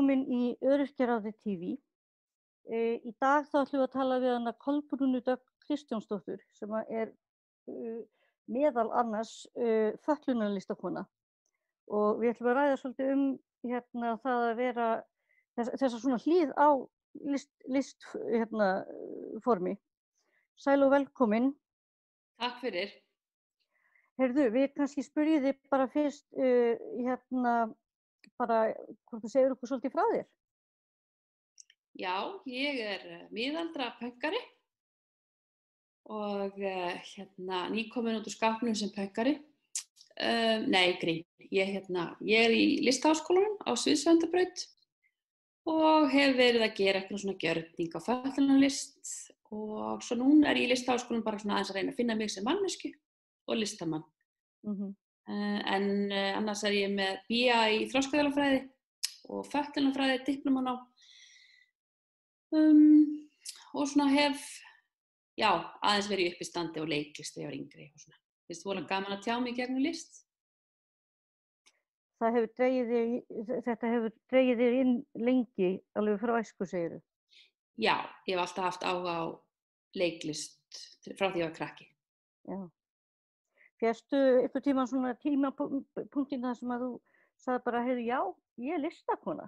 velkomin í Öryrkjaráði TV. Í dag þá ætlum við að tala við hana Kolbrúnu Dögg Kristjánsdóttur sem meðal annars fötlunarlistakona. Og við ætlum að ræða svolítið það að vera þessa svona hlið á formi. Sæl og velkomin. Takk fyrir. Heyrðu, við kannski spyrjum þig bara fyrst bara hvort þú segir okkur svolítið frá þér. Já, ég miðaldra pönkari og nýkomin út úr skápnum sem pönkari. Nei, grín. Ég í Listaháskólanum á Sviðsvöndabraut og hef verið að gera eitthvað svona gjörning á fötlunarlist og svo núna ég í Listaháskólanum bara svona aðeins að reyna að finna mig sem manneskju og listamann. En annars ég með BA í þroskaþjálfræði og fötlunarfræði diplóman á og svona hef aðeins verið í uppistandi og leiklist þegar ég var yngri og svona. Finnst voðalega gaman að tjá mig gegnum list. Þetta hefur dregið þig inn lengi, alveg frá æsku, segirðu? Já, ég hef alltaf haft áhuga á leiklist frá því ég var krakki. Já. Fékkstu einhvern tímann svona tímapunktinn þar sem að þú sagði bara, heyrðu, já, ég er listakona?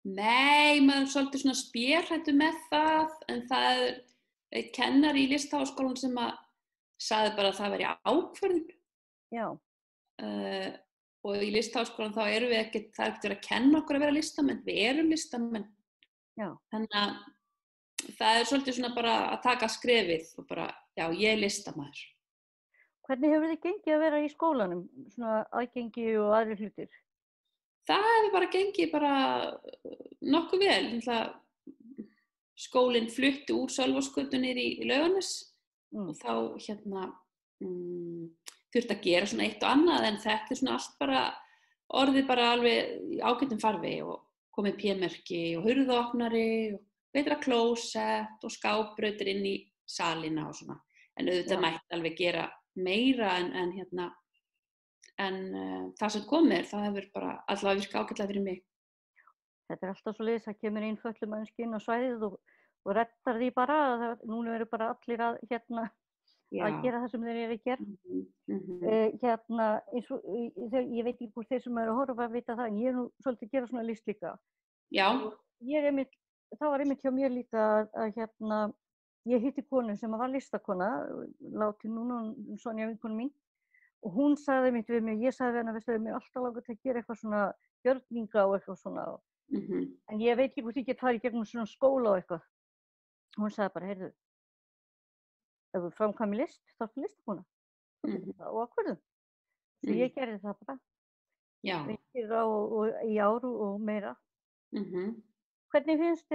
Nei, maður svolítið svona spérhættur með það, en það einn kennari í Listaháskólanum sem að sagði bara að það væri ákvörðun. Já. Og í Listaháskólanum þá erum við ekkert, það er ekkert verið að kenna okkur að vera listamenn, við erum listamenn. Já. Þannig að það er svolítið svona bara að taka skrefið og bara, já, ég er listamaður. Hvernig hefur þið gengið að vera í skólanum, svona aðgengi og aðrir hlutir? Það hefur bara gengið bara nokkuð vel. Skólinn flutti úr Sölvásgötu niður í Laugarnes og þá þurfti að gera svona eitt og annað en þetta er svona allt bara orðið bara alveg í ágætum farvegi og komið P-merki og hurðaopnari og betra klósett og skápbrautir inn í salina og svona. En auðvitað mætti alveg gera meira en það sem komið það hefur bara allavega virkað ágætlega fyrir mig. Þetta er alltaf svoleiðis, það kemur inn fötluð manneskja inn á svæðið og reddar því bara að núna eru bara allir að gera það sem þeir eru að gera. Ég veit ekki hvort þeir sem eru að horfa að vita það, en ég er nú svolítið að gera svona list líka. Já. Það var einmitt hjá mér líka að ég hitti konu sem var listakona, látin núna, Sonja vinkona mín, og hún sagði einmitt við mig, ég sagði við hana, veistu, mér alltaf langar til að gera eitthvað svona gjörninga og eitthvað svona, en ég veit ekki hvort ég get farið í gegnum svona skóla og eitthvað. Hún sagði bara, heyrðu, ef þú framkvæmir list, þá ertu listakona. Og ákvörðun. Svo ég gerði það bara. Já. Í ár og meira. Hvernig finnst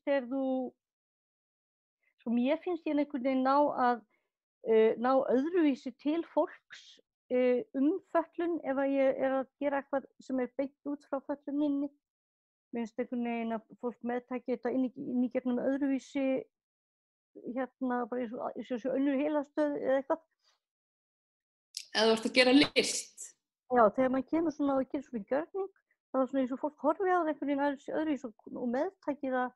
þér þú, sko mér finnst ég einhvern veginn ná öðruvísi til fólks fötlun ef að ég er að gera eitthvað sem er beint út frá fötluninni. Mér finnst einhvern veginn að fólk meðtaki þetta inn í gegnum öðruvísi bara eins og önnur heilastöð eða eitthvað. Eða þú ert að gera list? Já, þegar maður kemur svona og gerir svona gjörning, þá er svona eins og fólk horfi á það einhvern veginn öðruvísi og meðtaki það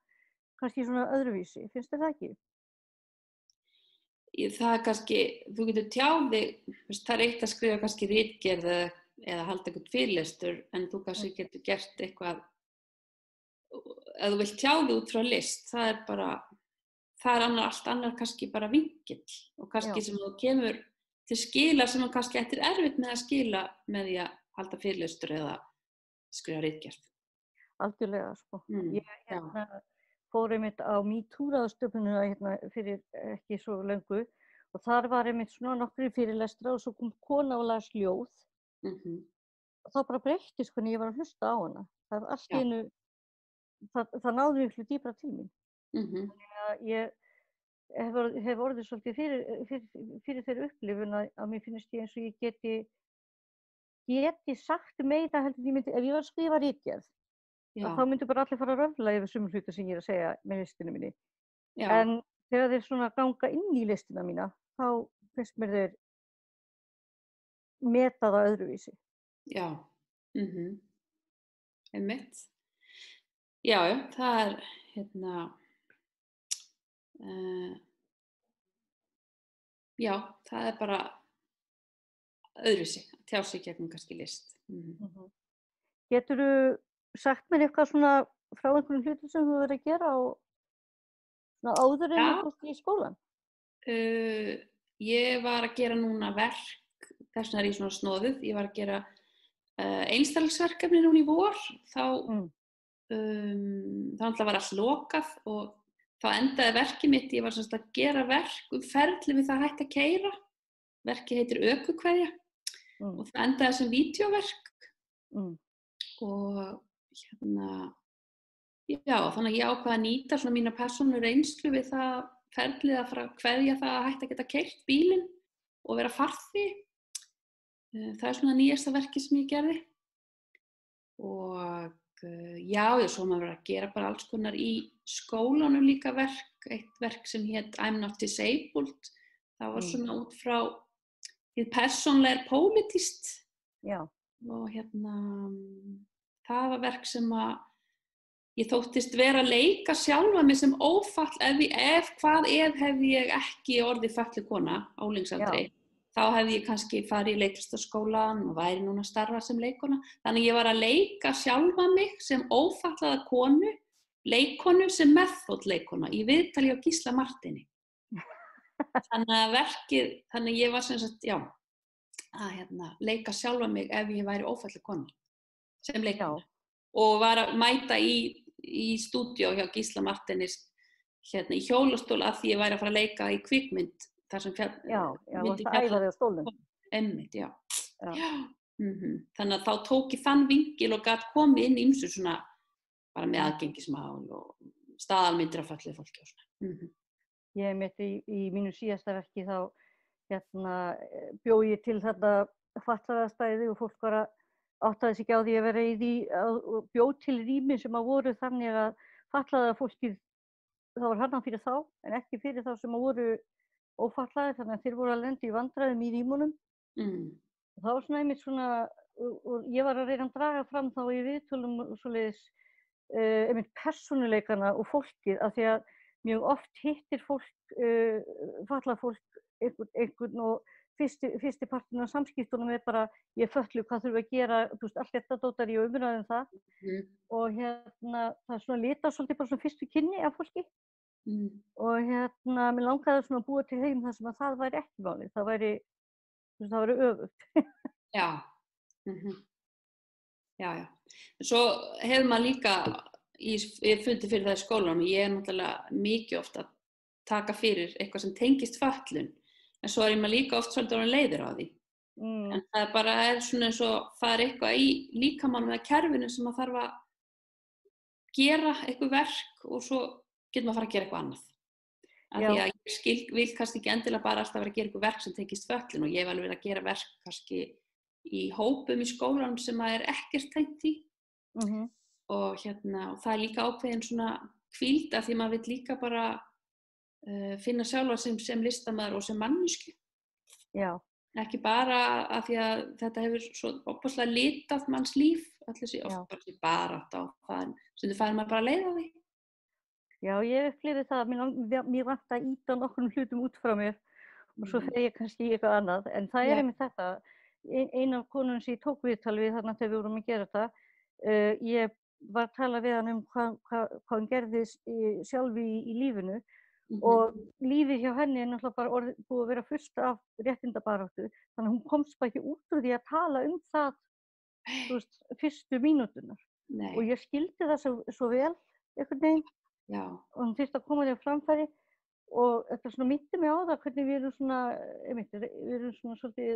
kannski svona öðruvísi. Finnst þér það ekki? Það er kannski, þú getur tjáð þig, það er eitt að skrifa kannski ritgerð eða halda eitthvað fyrirlestur, en þú kannski getur gert eitthvað, ef þú vilt tjá þig út frá list, það er allt annar kannski bara vinkill og kannski sem þú kemur til skila sem þú kannski ættir erfitt með að skila með því að halda fyrirlestur eða skrifa ritgerð. Algjörlega, sko. Ég fór einmitt á MeToo-ráðstefnuna fyrir ekki svo löngu og þar var einmitt svona nokkrir fyrirlestra og svo kom kona og las ljóð og þá bara breyttist hvernig ég var að hlusta á hana. Það var allt í einu, það náði miklu dýpra til mín. Þannig að ég hef orðið svolítið fyrir þeirri upplifun að mér finnst ég eins og ég geti sagt meira heldur en ég myndi, ef ég var að skrifa ritgerð. Þá myndu bara allir fara að röfla yfir sumum hluta sem ég er að segja með listinu minni. Já. En þegar þeir svona ganga inn í listina mína, þá finnst mér þeir meta það öðruvísi. Já. Einmitt. Já, það já, það bara öðruvísi, að tjá sig gegnum kannski list. Geturðu sagt mér eitthvað svona frá einhverjum hlutum sem þú verið að gera og áður en þú fórst í skólann? Ég var að gera núna verk, þess vegna ég svona snoðuð, ég var að gera einstaklingsverkefni núna í vor, þá var allt lokað og þá endaði verkið mitt, ég var semst að gera verk ferli við það hægt að keyra, verkið heitir Ökukveðja og það endaði sem vídeóverk og já, þannig að ég ákvað að nýta svona mína persónu reynslu við það ferlið að fara að kveðja það að hægt að geta keyrt bílinn og vera farþi. Það svona nýjasta verkið sem ég gerði og já, svo maður verið að gera bara alls konar í skólanum líka eitt verk sem hét I'm not disabled, það var svona út frá því persónlega pólitískt og það var verk sem að ég þóttist vera að leika sjálfa mig sem ófall ef hefði ég ekki orðið fötluð kona á unglingsaldri. Þá hefði ég kannski farið í leiklistarskólann og væri núna að starfa sem leikkona. Þannig ég var að leika sjálfa mig sem ófallaða konu, leikkonu sem meðfótleikkona í viðtali á Gísla Marteini. Þannig ég var sem sagt, að leika sjálfa mig ef ég væri ófalleg kona sem leikkona. Og var að mæta í stúdíó hjá Gísla Marteinis í hjólastól að því ég væri að fara að leika í kvikmynd þar sem það æfaði á stólum. Einmitt, já. Þannig að þá tók ég þann vinkil og gat komið inn í ýmsu svona bara með aðgengismál og staðalmyndir af fötluðu fólki og svona. Ég mitt í mínu síðasta verki þá bjó ég til þetta fatlaðastæði og fólk var að áttaði sig ekki á því að vera í því og bjó til rými sem að voru þannig að fatlaða fólkið, það var hannað fyrir þá en ekki fyrir þá sem að voru ófatlaðir, þannig að þeir voru að lenda í vandræðum í rýmunum. Og það var svona einmitt svona, og ég var að reyna að draga fram þá í viðtölum og svoleiðis einmitt persónuleikana og fólkið, af því að mjög oft hittir fólk, fatlað fólk einhvern og fyrsti partinn af samskiptunum bara ég fötluð, hvað þurfum við að gera, þú veist, allt þetta dótar ég umræðum það og það er svona litað svolítið bara svona fyrstu kynni af fólki og mér langaði svona að búa til heim þar sem að það væri ekki málið, það væri öfugt. Já. Já. Svo hefur maður líka, ég fundi fyrir það í skólanum, ég náttúrulega mikið oft að taka fyrir eitthvað sem tengist fötlun. En svo maður líka oft svolítið leiður á því. En það bara svona eins og það eitthvað í líkamanum eða kerfinu sem maður þarf að gera eitthvað verk og svo getur maður að fara að gera eitthvað annað. Af því að ég vil kannski ekki endilega bara alltaf vera að gera eitthvað verk sem tengist fötlun og ég hef alveg verið að gera verk kannski í hópum í skólanum sem maður ekkert tengt í. Og og það líka ákveðin svona hvíld af því maður vill líka bara finna sjálfa sem listamaður og sem manneskju. Ekki bara af því að þetta hefur svo opaslega litað manns líf, allir þessi oft bara á það, sem þau færi maður bara að leiða því. Já, ég upplifði það, mér vant að ýta nokkrum hlutum út frá mér og svo fer ég kannski í eitthvað annað, en það einmitt þetta, ein af konunum sem ég tók viðtal við þarna þegar við vorum að gera þetta, ég var að tala við hann hvað hann gerði sjálf í lífinu og lífið hjá henni náttúrulega bara búið að vera fullt af réttindabaráttu, þannig að hún komst bara ekki út úr því að tala það, þú veist, fyrstu mínúturnar. Og ég skildi það svo vel einhvern veginn og hún þurfti að koma því á framfæri og þetta svona minnti mig á það hvernig við erum svona svolítið,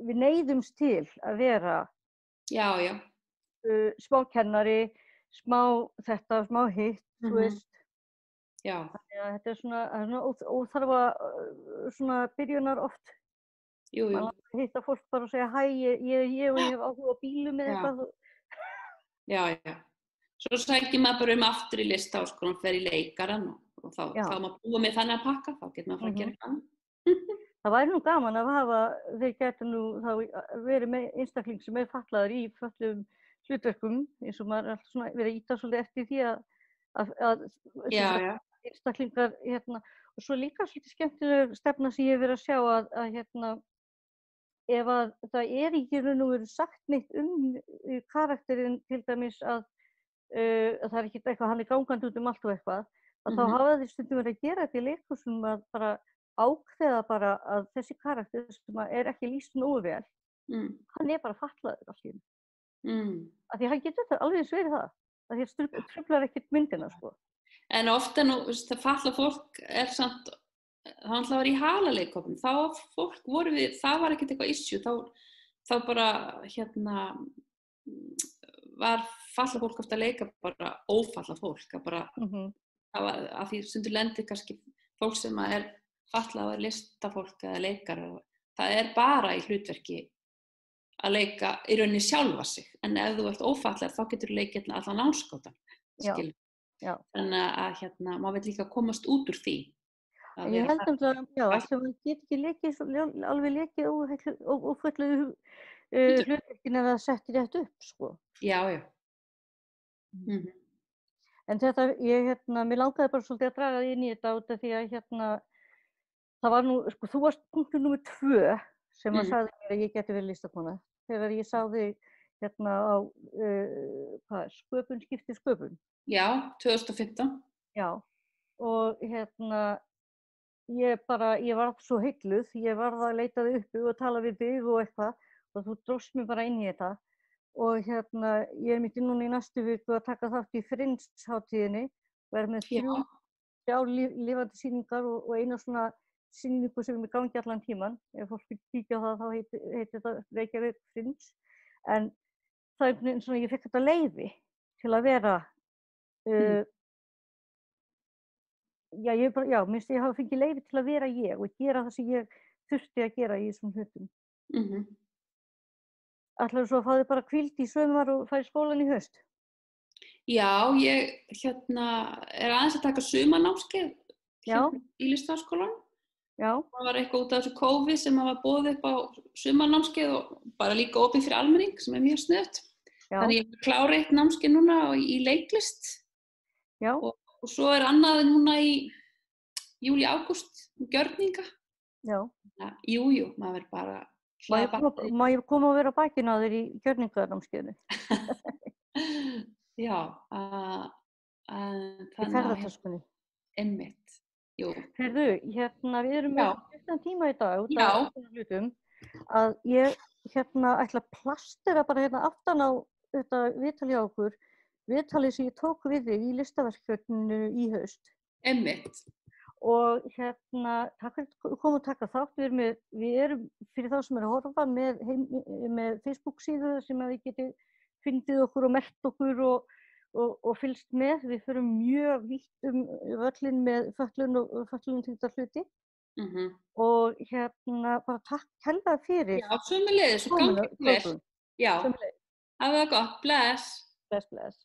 við neyðumst til að vera smá kennari, smá þetta, smá hitt, þú veist. Þannig að þetta svona óþarfa svona byrjunar oft. Man langar að hitta fólk bara og segja hæ, ég hef áhuga á bílum eða eitthvað. Já. Svo sækir maður bara aftur í Listaháskólann, fer í leikarann og þá maður búið með þannig að pakka, þá getur maður að fara að gera eitthvað annað. það væri nú gaman að hafa, þeir gætu nú þá verið með einstakling sem fatlaður í fötluðum hlutverkum, eins og maður alltaf svona verið að ýta svolítið eftir því að einstaklingar, og svo líka svolítið skemmtileg stefna sem ég hef verið að sjá að ef að það ekki raun og veru sagt neitt karakterinn til dæmis að það ekki eitthvað, hann gangandi út allt og eitthvað, að þá hafa þeir stundum verið að gera þetta í leikhúsum að bara ákveða bara að þessi karakter sem ekki lýst nógu vel, hann bara fatlaður allt í einu. Af því hann getur þetta alveg eins verið það, af því að truflar ekkert myndina, sko. En ofta nú, það fatlað fólk samt, það alltaf var í halaleikhópum, þá fólk voru við, það var ekkert eitthvað issue, þá bara, var fatlað fólk ofta að leika bara ófatlað fólk, að bara, það var, af því stundur lendir kannski fólk sem fatlað listafólk eða leikar, það bara í hlutverki að leika í rauninni sjálfa sig, en ef þú ert ófatlað þá getur þú leikið allan námskátan, skilur. Þannig að maður vil líka komast út úr því. Ég held að maður get ekki alveg lekið ófulluðu hlutverkin ef það settir rétt upp, sko. Já. En þetta, mér langaði bara svolítið að draga inn í þetta út af því að það var nú, sko, þú varst punktur númer 2 sem sagði mér að ég geti verið listakona. Þegar ég sá þig á sköpun skiptir sköpun. Já, 2015. Já, og ég var svo heilluð, ég varð að leita þig uppi og tala við þig og eitthvað og þú dróst mér bara inn í þetta og ég myndi núna í næstu viku að taka þátt í Friends-hátíðinni og með 3 lifandi sýningar og eina svona sýningu sem er gangi allan tíman. Ef fólk vil kíkja á það þá heitir þetta Reykjavík Friends, en það eins og ég fekk þetta leyfi til að vera minnst ég hafa fengið leyfi til að vera ég og gera það sem ég þurfti að gera í þessum hlutum. Ætlarðu svo að fá þig bara hvíld í sumar og fara í skólann í haust? Já, ég aðeins að taka sumarnámskeið í Listaháskólann. Já. Það var eitthvað út af þessu COVID sem var boðið upp á sumarnámskeið og bara líka opið fyrir almenning sem er mjög sniðugt. Þannig ég klára eitt námskeið núna í leiklist. Já. Og svo annað núna í júlí, ágúst, gjörninga. Já. Jú, maður bara Má ég koma og vera á bakinu á þér í gjörninganámskeiðinu? Já, í ferðartöskunni. Einmitt, jú. Heyrðu, við erum með 15 tíma í dag út af þessum hlutum að ég ætla að plastera bara aftan á þetta viðtal hjá okkur, viðtalið sem ég tók við þig í listaverkefninu í haust. Einmitt. Og takk fyrir að koma og taka þátt. Við erum fyrir þá sem að horfa með Facebook síðu sem að þið geti fundið okkur og merkt okkur og fylgst með. Við förum mjög vítt völlin með fötlun og fötlunartengda hluti. Og bara takk kærlega fyrir. Já, sömuleiðis og gangi vel. Já, hafa það gott. Bless. Bless.